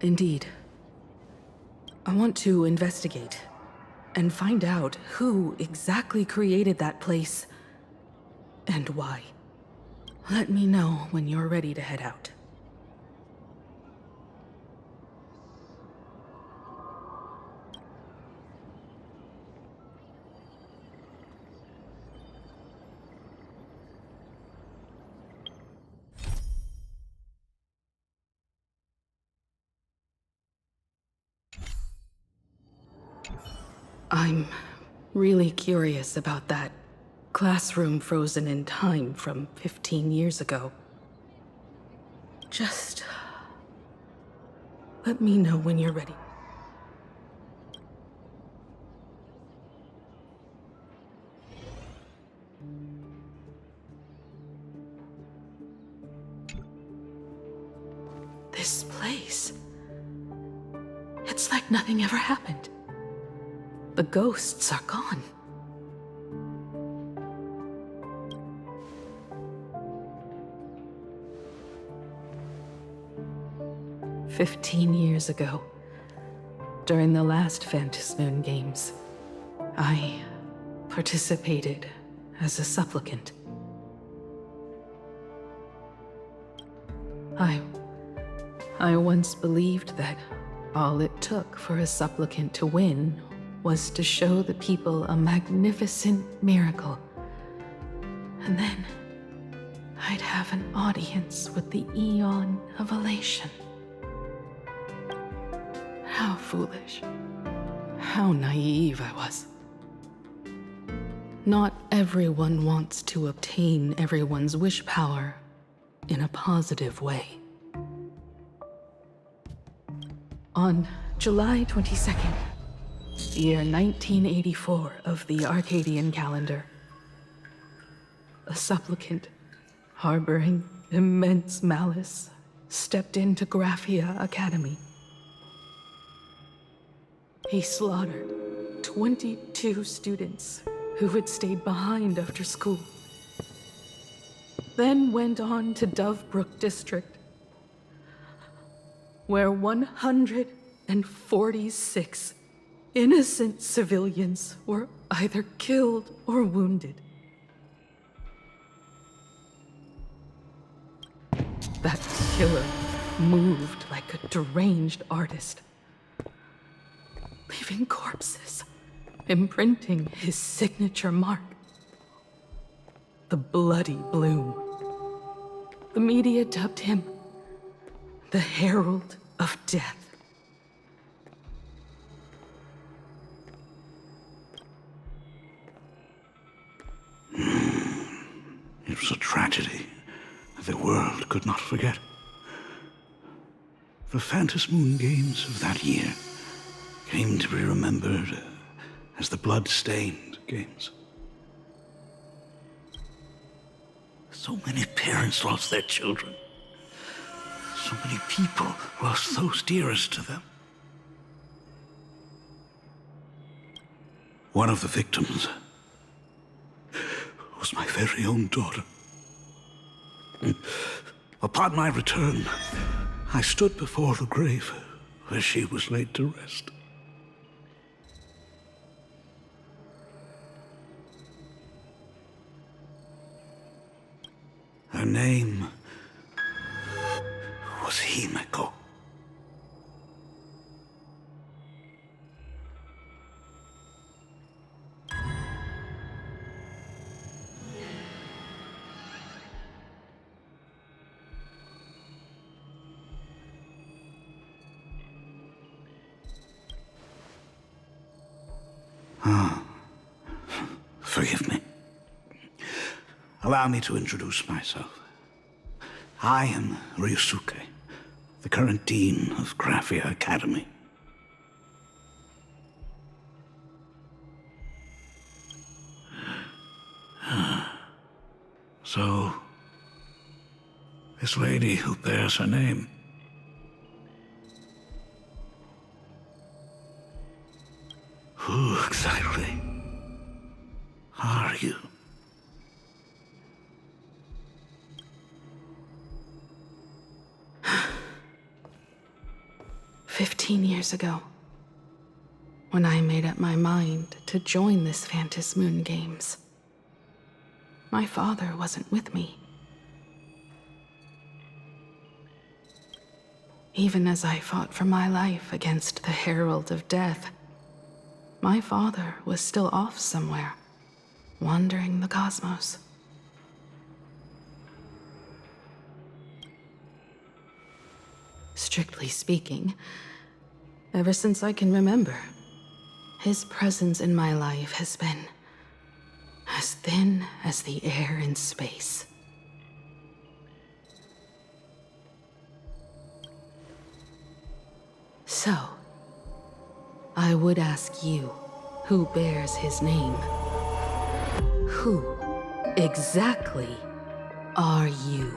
Indeed. I want to investigate and find out who exactly created that place and why. Let me know when you're ready to head out. I'm really curious about that classroom frozen in time from 15 years ago. Just let me know when you're ready. This place, it's like nothing ever happened. The ghosts are gone. "15 years ago, during the last Phantasmoon Games, I participated as a supplicant. I once believed that all it took for a supplicant to win was to show the people a magnificent miracle. And then I'd have an audience with the Eon of Elation. How foolish. How naive I was. Not everyone wants to obtain everyone's wish power in a positive way. On July 22nd, year 1984 of the Arcadian calendar, a supplicant harboring immense malice stepped into Graphia Academy. He slaughtered 22 students who had stayed behind after school, then went on to Dovebrook District, where 146 innocent civilians were either killed or wounded. That killer moved like a deranged artist, leaving corpses, imprinting his signature mark. The Bloody Bloom. The media dubbed him the Herald of Death. It was a tragedy the world could not forget. The Phantasmoon Games of that year came to be remembered as the Blood-Stained Games. So many parents lost their children. So many people lost those dearest to them. One of the victims was my very own daughter. Upon my return, I stood before the grave where she was laid to rest. Her name was Himeko. Forgive me. Allow me to introduce myself. I am Ryusuke, the current dean of Graphia Academy. So, this lady who bears her name, who exactly are you? 15 years ago, when I made up my mind to join this Phantom Moon Games. My father wasn't with me. Even as I fought for my life against the Herald of Death, my father was still off somewhere, wandering the cosmos. Strictly speaking, ever since I can remember, his presence in my life has been as thin as the air in space. So, I would ask you, who bears his name? Who exactly are you?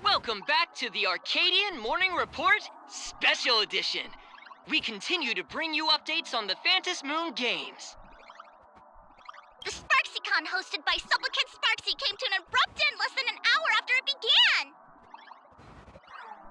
Welcome back to the Arcadian Morning Report Special Edition. We continue to bring you updates on the Phantom Moon Games. The SparksyCon hosted by Supplicant Sparksy came to an abrupt end less than an hour after it began!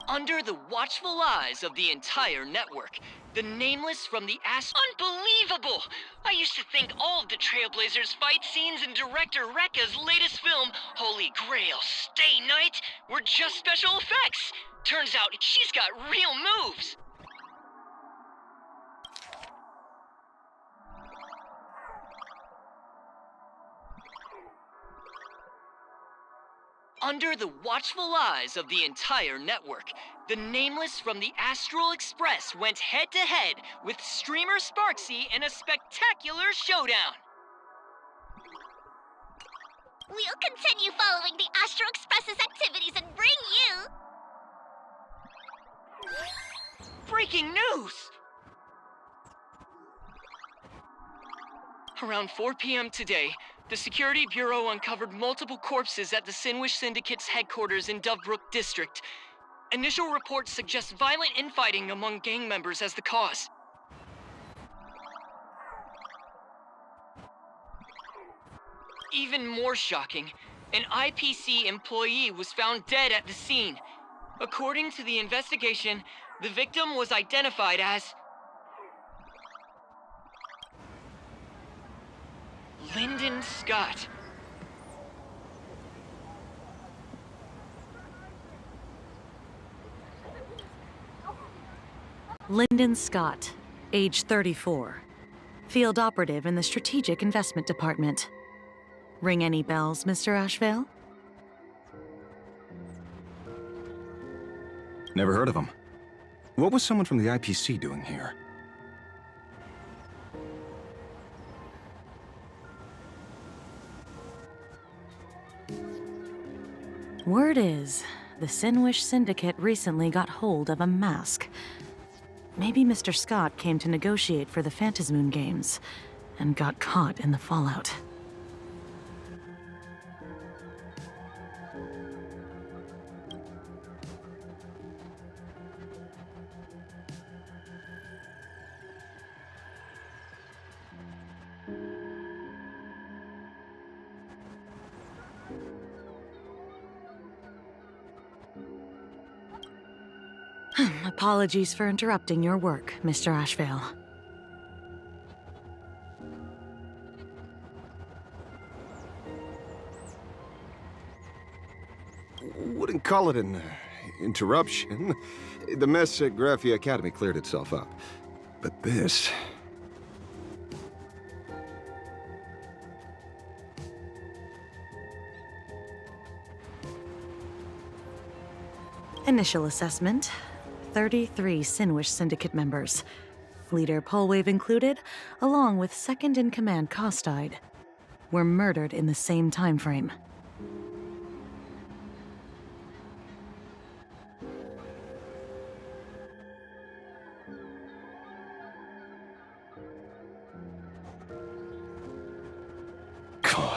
Under the watchful eyes of the entire network, the Nameless from the Unbelievable! I used to think all of the Trailblazers' fight scenes in director Rekka's latest film, Holy Grail Stay Night, were just special effects. Turns out she's got real moves. Under the watchful eyes of the entire network, the Nameless from the Astral Express went head-to-head with streamer Sparksy in a spectacular showdown. We'll continue following the Astral Express's activities and bring you... Breaking news! Around 4 p.m. today, the Security Bureau uncovered multiple corpses at the Sinwish Syndicate's headquarters in Dovebrook District. Initial reports suggest violent infighting among gang members as the cause. Even more shocking, an IPC employee was found dead at the scene. According to the investigation, the victim was identified as Lyndon Scott. Lyndon Scott, age 34. Field operative in the Strategic Investment Department. Ring any bells, Mr. Ashvale? Never heard of him. What was someone from the IPC doing here? Word is, the Sinwish Syndicate recently got hold of a mask. Maybe Mr. Scott came to negotiate for the Phantom Moon Games, and got caught in the fallout. Apologies for interrupting your work, Mr. Ashvale. Wouldn't call it an interruption. The mess at Graphia Academy cleared itself up. But this... Initial assessment. 33 Sinwish Syndicate members. Leader Polwave included, along with second-in-command Costide, were murdered in the same time frame.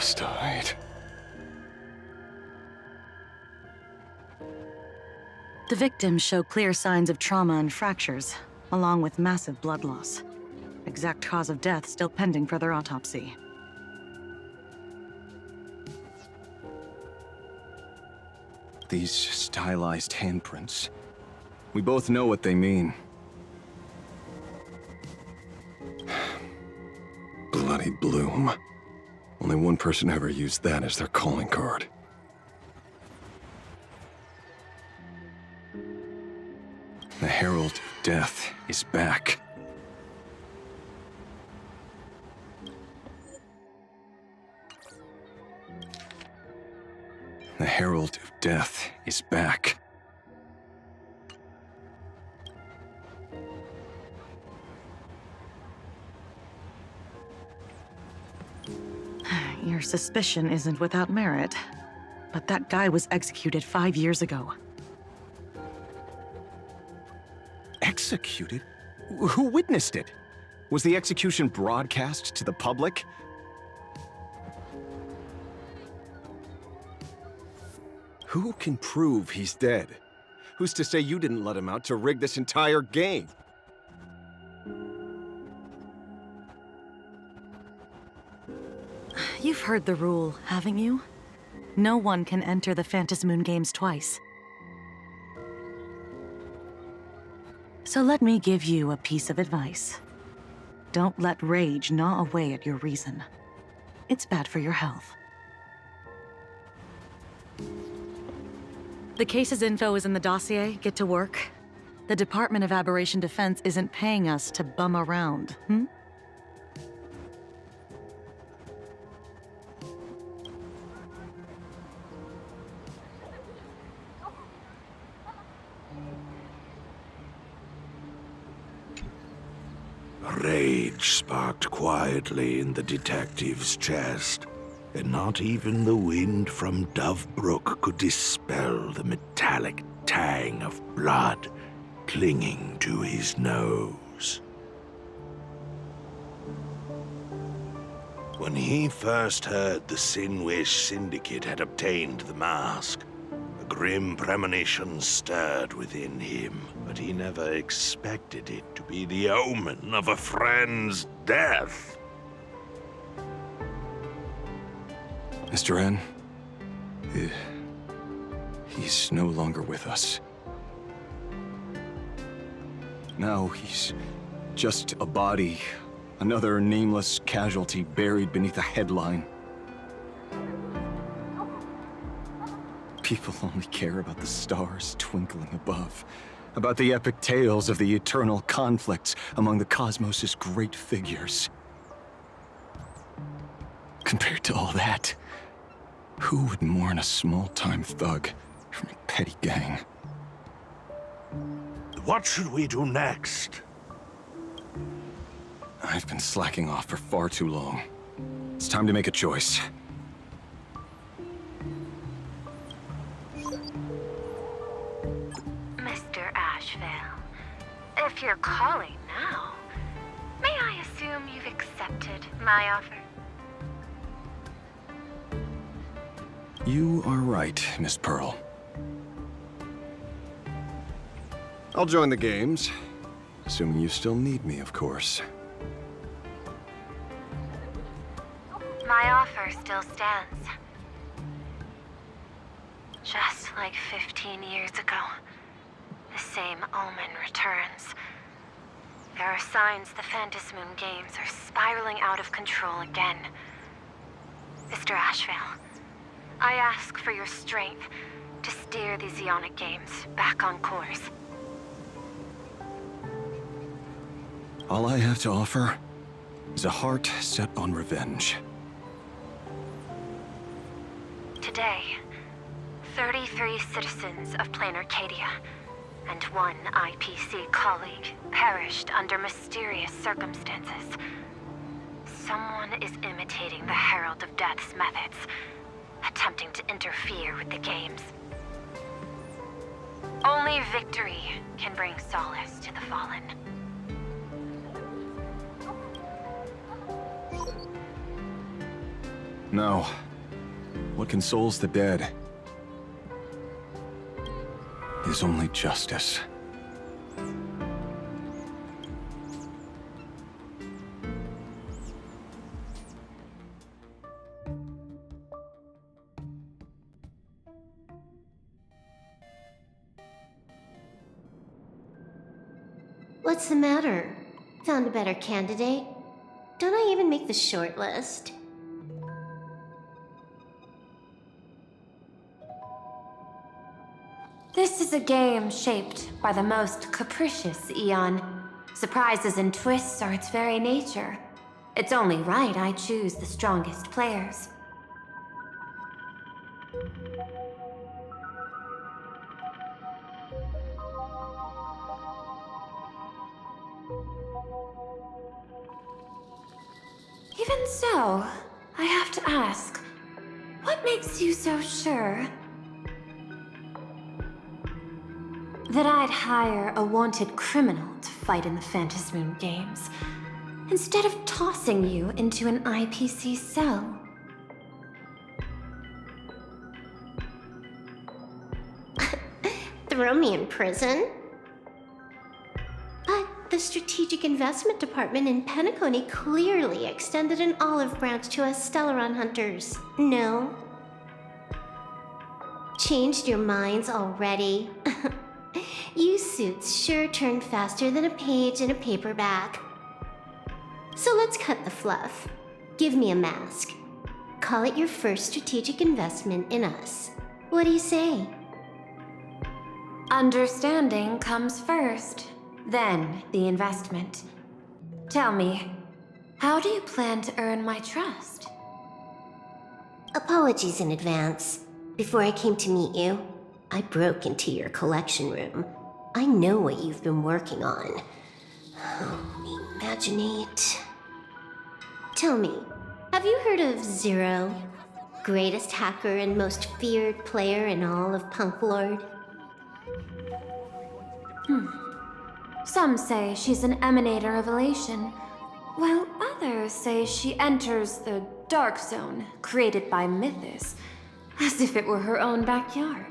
just died. The victims show clear signs of trauma and fractures, along with massive blood loss. Exact cause of death still pending further autopsy. These stylized handprints. We both know what they mean. Bloody Bloom. Only one person ever used that as their calling card. The Herald of Death is back. The Herald of Death is back. Your suspicion isn't without merit, but that guy was executed 5 years ago. Executed? Who witnessed it? Was the execution broadcast to the public? Who can prove he's dead? Who's to say you didn't let him out to rig this entire game? You've heard the rule, haven't you? No one can enter the Phantasmoon games twice. So let me give you a piece of advice. Don't let rage gnaw away at your reason. It's bad for your health. The case's info is in the dossier. Get to work. The Department of Aberration Defense isn't paying us to bum around, Rage sparked quietly in the detective's chest, and not even the wind from Dove Brook could dispel the metallic tang of blood clinging to his nose. When he first heard the Sinwish Syndicate had obtained the mask, a grim premonition stirred within him, but he never expected it to be the omen of a friend's death. Mr. N, he's no longer with us. Now he's just a body, another nameless casualty buried beneath a headline. People only care about the stars twinkling above, about the epic tales of the eternal conflicts among the cosmos' great figures. Compared to all that, who would mourn a small-time thug from a petty gang? What should we do next? I've been slacking off for far too long. It's time to make a choice. Mr. Ashvale, if you're calling now, may I assume you've accepted my offer? You are right, Miss Pearl. I'll join the games. Assuming you still need me, of course. My offer still stands. Just like 15 years ago, the same omen returns. There are signs the Phantasmoon games are spiraling out of control again. Mr. Ashvale, I ask for your strength to steer these Ionic games back on course. All I have to offer is a heart set on revenge. Today, 33 citizens of Plain Arcadia and 1 IPC colleague perished under mysterious circumstances. Someone is imitating the Herald of Death's methods, attempting to interfere with the games. Only victory can bring solace to the fallen. No. What consoles the dead is only justice. What's the matter? Found a better candidate? Don't I even make the short list? This is a game shaped by the most capricious eon. Surprises and twists are its very nature. It's only right I choose the strongest players. Even so, I have to ask, what makes you so sure that I'd hire a wanted criminal to fight in the Phantasmoon games, instead of tossing you into an IPC cell? Throw me in prison? But the Strategic Investment Department in Penacony clearly extended an olive branch to us Stellaron hunters. No? Changed your minds already? You suits sure turn faster than a page in a paperback. So let's cut the fluff. Give me a mask. Call it your first strategic investment in us. What do you say? Understanding comes first, then the investment. Tell me, how do you plan to earn my trust? Apologies in advance. Before I came to meet you, I broke into your collection room. I know what you've been working on. Imaginate. Tell me, have you heard of Zero? Greatest hacker and most feared player in all of Punk Lord? Some say she's an emanator of elation, while others say she enters the dark zone created by Mythos, as if it were her own backyard.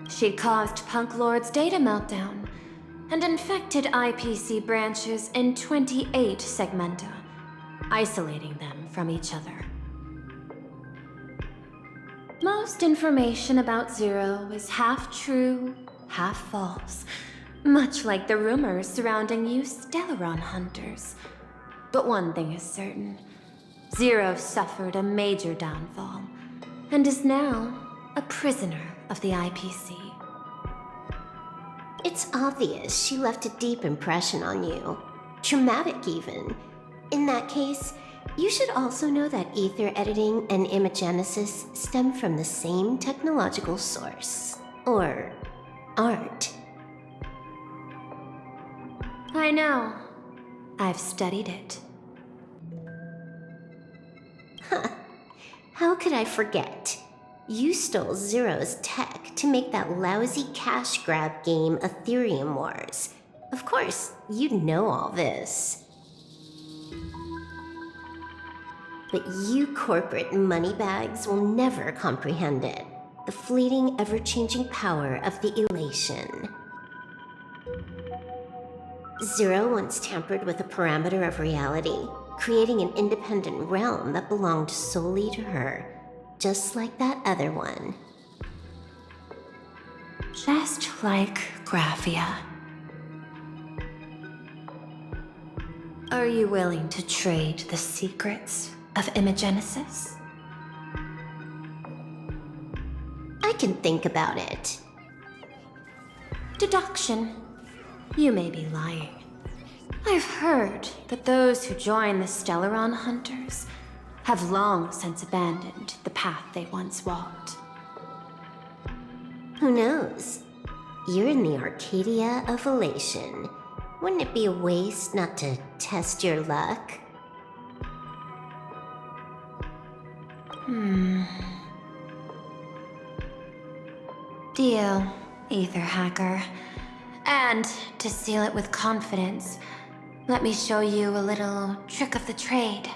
She caused Punk Lord's data meltdown and infected IPC branches in 28 segmenta, isolating them from each other. Most information about Zero is half true, half false, much like the rumors surrounding you Stellaron hunters. But one thing is certain. Zero suffered a major downfall, and is now a prisoner of the IPC. It's obvious she left a deep impression on you. Traumatic, even. In that case, you should also know that ether editing and imagenesis stem from the same technological source. Or art. I know. I've studied it. How could I forget? You stole Zero's tech to make that lousy cash grab game Ethereum Wars. Of course, you'd know all this. But you corporate moneybags will never comprehend it. The fleeting, ever-changing power of the elation. Zero once tampered with a parameter of reality, creating an independent realm that belonged solely to her, just like that other one. Just like Graphia. Are you willing to trade the secrets of imagenesis? I can think about it. Deduction. You may be lying. I've heard that those who join the Stellaron Hunters have long since abandoned the path they once walked. Who knows? You're in the Arcadia of Elation. Wouldn't it be a waste not to test your luck? Deal, Ether Hacker. And to seal it with confidence, let me show you a little trick of the trade.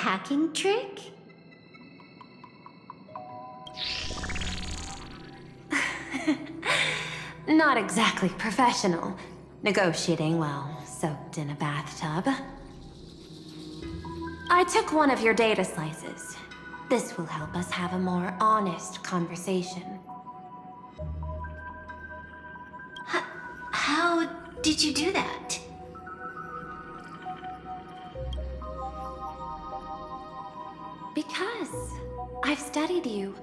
hacking trick? Not exactly professional. Negotiating while soaked in a bathtub. I took one of your data slices. This will help us have a more honest conversation. How did you do that? Because I've studied you,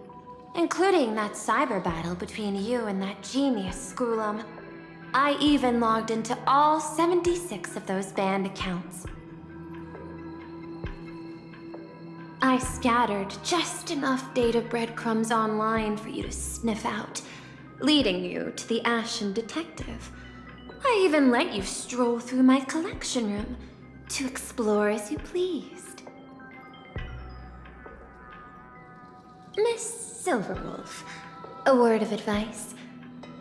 including that cyber battle between you and that genius Scroolum. I even logged into all 76 of those banned accounts. I scattered just enough data breadcrumbs online for you to sniff out, leading you to the Ashen Detective. I even let you stroll through my collection room to explore as you pleased. Miss Silverwolf, a word of advice.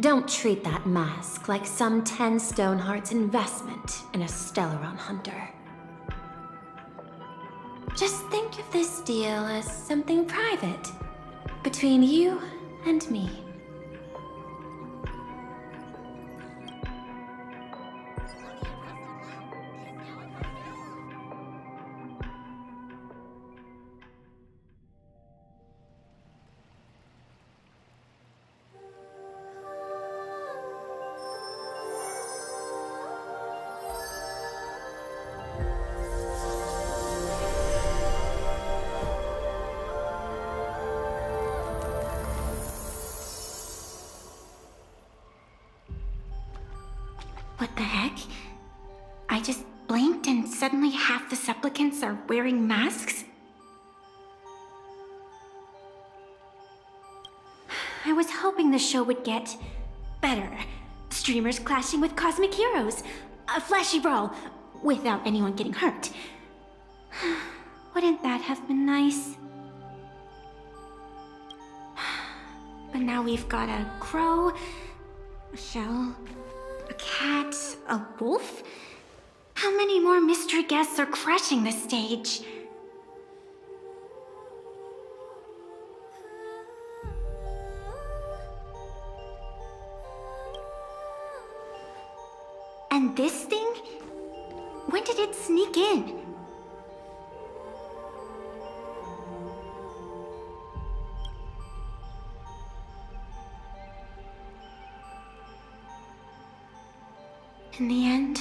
Don't treat that mask like some 10 Stoneheart's investment in a Stellaron hunter. Just think of this deal as something private, between you and me. What the heck? I just blinked and suddenly half the supplicants are wearing masks? I was hoping the show would get better. Streamers clashing with cosmic heroes. A flashy brawl without anyone getting hurt. Wouldn't that have been nice? But now we've got a crow, a shell, a cat, a wolf? How many more mystery guests are crashing the stage? And this thing? When did it sneak in? In the end,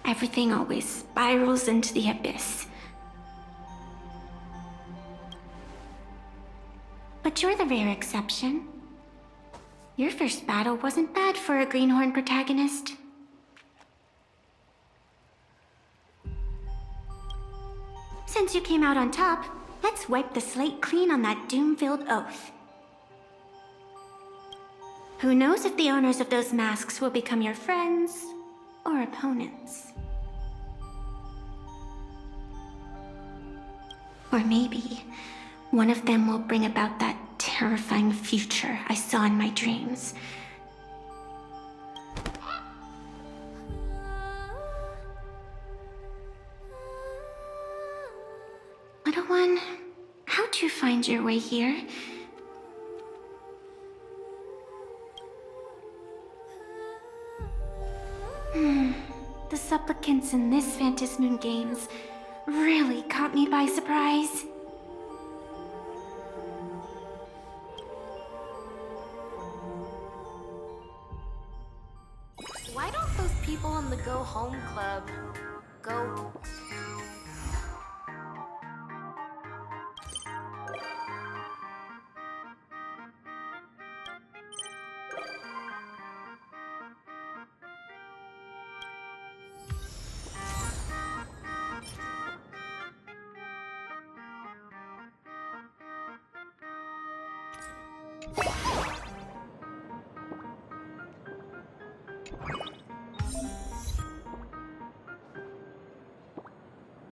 everything always spirals into the abyss. But you're the rare exception. Your first battle wasn't bad for a greenhorn protagonist. Since you came out on top, let's wipe the slate clean on that doom-filled oath. Who knows if the owners of those masks will become your friends or opponents? Or maybe one of them will bring about that terrifying future I saw in my dreams. Little one, how'd you find your way here? The supplicants in this Phantasmoon Games really caught me by surprise. Why don't those people in the Go Home Club go...